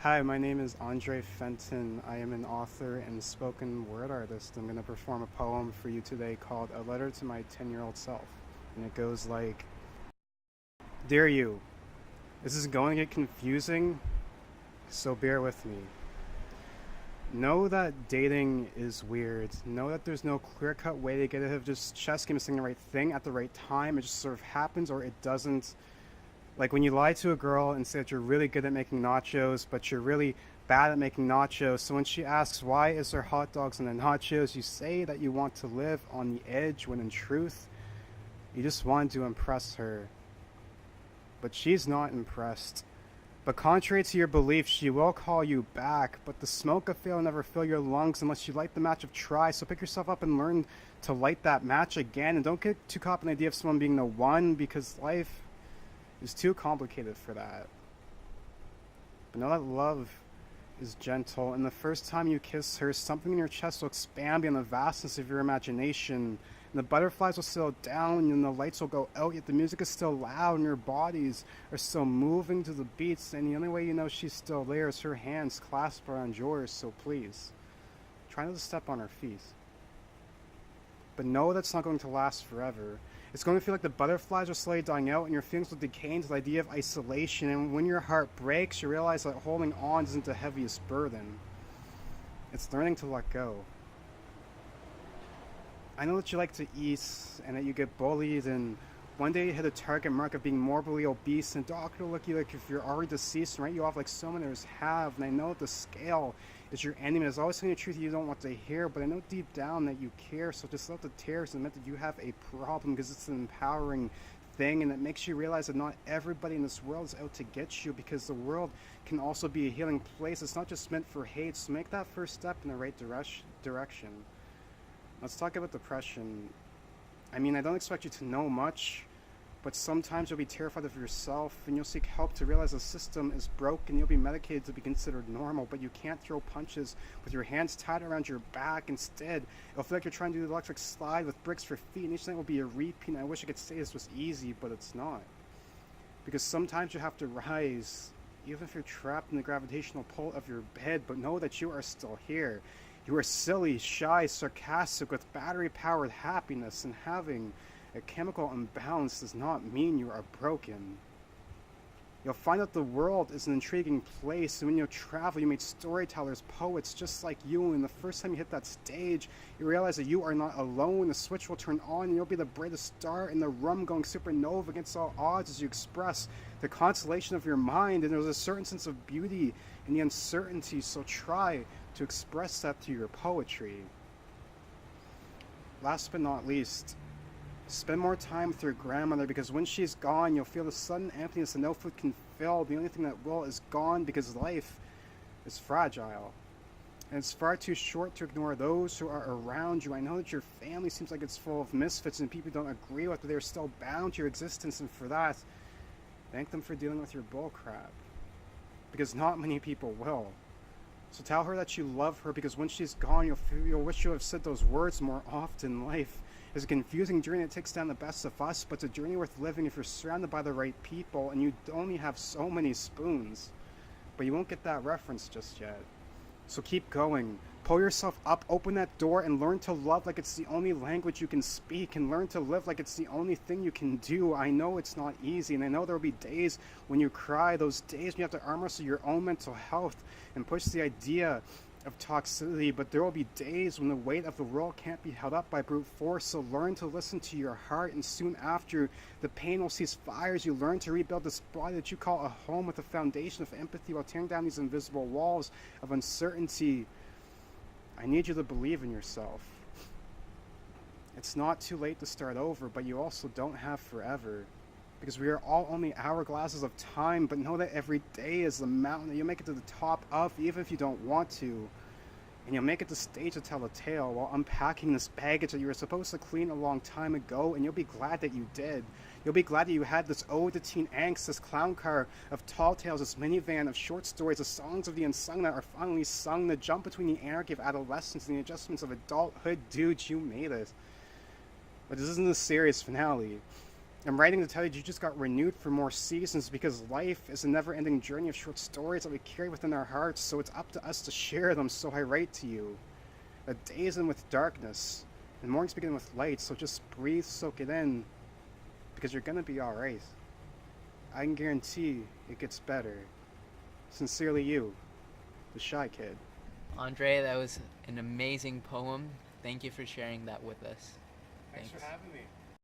Hi, my name is Andre Fenton. I am an author and spoken word artist. I'm going to perform a poem for you today called A Letter to My 10-Year-Old Self. And it goes like, Dear you, this is going to get confusing, so bear with me. Know that dating is weird. Know that there's no clear-cut way to get it of just chess game saying the right thing at the right time. It just sort of happens or it doesn't. Like when you lie to a girl and say that you're really good at making nachos, but you're really bad at making nachos. So when she asks why is there hot dogs in the nachos, you say that you want to live on the edge when in truth, you just want to impress her. But she's not impressed. But contrary to your belief, she will call you back. But the smoke of fail will never fill your lungs unless you light the match of try. So pick yourself up and learn to light that match again. And don't get too caught in the idea of someone being the one, because life is too complicated for that. But know that love is gentle, and the first time you kiss her, something in your chest will expand beyond the vastness of your imagination, and the butterflies will settle down, and the lights will go out, yet the music is still loud, and your bodies are still moving to the beats, and the only way you know she's still there is her hands clasped around yours, so please, try not to step on her feet. But know that's not going to last forever. It's going to feel like the butterflies are slowly dying out and your feelings will decay into the idea of isolation. And when your heart breaks, you realize that holding on isn't the heaviest burden. It's learning to let go. I know that you like to eat and that you get bullied, and one day you hit a target mark of being morbidly obese, and a doctor will look at you like if you're already deceased and write you off like so many others have. And I know that the scale is your enemy. There's always telling you the truth you don't want to hear, but I know deep down that you care. So just let the tears admit that you have a problem, because it's an empowering thing, and it makes you realize that not everybody in this world is out to get you, because the world can also be a healing place. It's not just meant for hate. So make that first step in the right direction. Let's talk about depression. I mean, I don't expect you to know much, but sometimes you'll be terrified of yourself, and you'll seek help to realize the system is broken. You'll be medicated to be considered normal, but you can't throw punches with your hands tied around your back. Instead, it'll feel like you're trying to do the electric slide with bricks for feet, and each night will be a repeat. And I wish I could say this was easy, but it's not. Because sometimes you have to rise, even if you're trapped in the gravitational pull of your bed, but know that you are still here. You are silly, shy, sarcastic, with battery-powered happiness, and having a chemical imbalance does not mean you are broken. You'll find that the world is an intriguing place, and when you travel, you meet storytellers, poets just like you, and the first time you hit that stage, you realize that you are not alone. The switch will turn on, and you'll be the brightest star in the room, going supernova against all odds as you express the constellation of your mind, and there's a certain sense of beauty in the uncertainty, so try to express that through your poetry. Last but not least, spend more time with your grandmother, because when she's gone, you'll feel the sudden emptiness that no food can fill. The only thing that will is gone, because life is fragile. And it's far too short to ignore those who are around you. I know that your family seems like it's full of misfits and people you don't agree with, but they're still bound to your existence, and for that, thank them for dealing with your bullcrap. Because not many people will. So tell her that you love her, because when she's gone, you'll wish you have said those words more often. Life is a confusing journey that takes down the best of us, but it's a journey worth living if you're surrounded by the right people, and you only have so many spoons. But you won't get that reference just yet. So keep going. Pull yourself up, open that door, and learn to love like it's the only language you can speak, and learn to live like it's the only thing you can do. I know it's not easy, and I know there will be days when you cry, those days when you have to arm wrestle your own mental health and push the idea of toxicity, but there will be days when the weight of the world can't be held up by brute force. So learn to listen to your heart, and soon after, the pain will cease fires. You learn to rebuild this body that you call a home with a foundation of empathy while tearing down these invisible walls of uncertainty. I need you to believe in yourself. It's not too late to start over, but you also don't have forever, because we are all only hourglasses of time. But know that every day is the mountain that you'll make it to the top of, even if you don't want to. And you'll make it to stage to tell a tale while unpacking this baggage that you were supposed to clean a long time ago, and you'll be glad that you did. You'll be glad that you had this ode to teen angst, this clown car of tall tales, this minivan of short stories, the songs of the unsung that are finally sung, the jump between the anarchy of adolescence and the adjustments of adulthood. Dude, you made it. But this isn't a serious finale. I'm writing to tell you just got renewed for more seasons because life is a never-ending journey of short stories that we carry within our hearts, so it's up to us to share them, so I write to you. The days end with darkness, and mornings begin with light, so just breathe, soak it in, because you're gonna be alright. I can guarantee it gets better. Sincerely you, the Shy Kid. Andre, that was an amazing poem. Thank you for sharing that with us. Thanks for having me.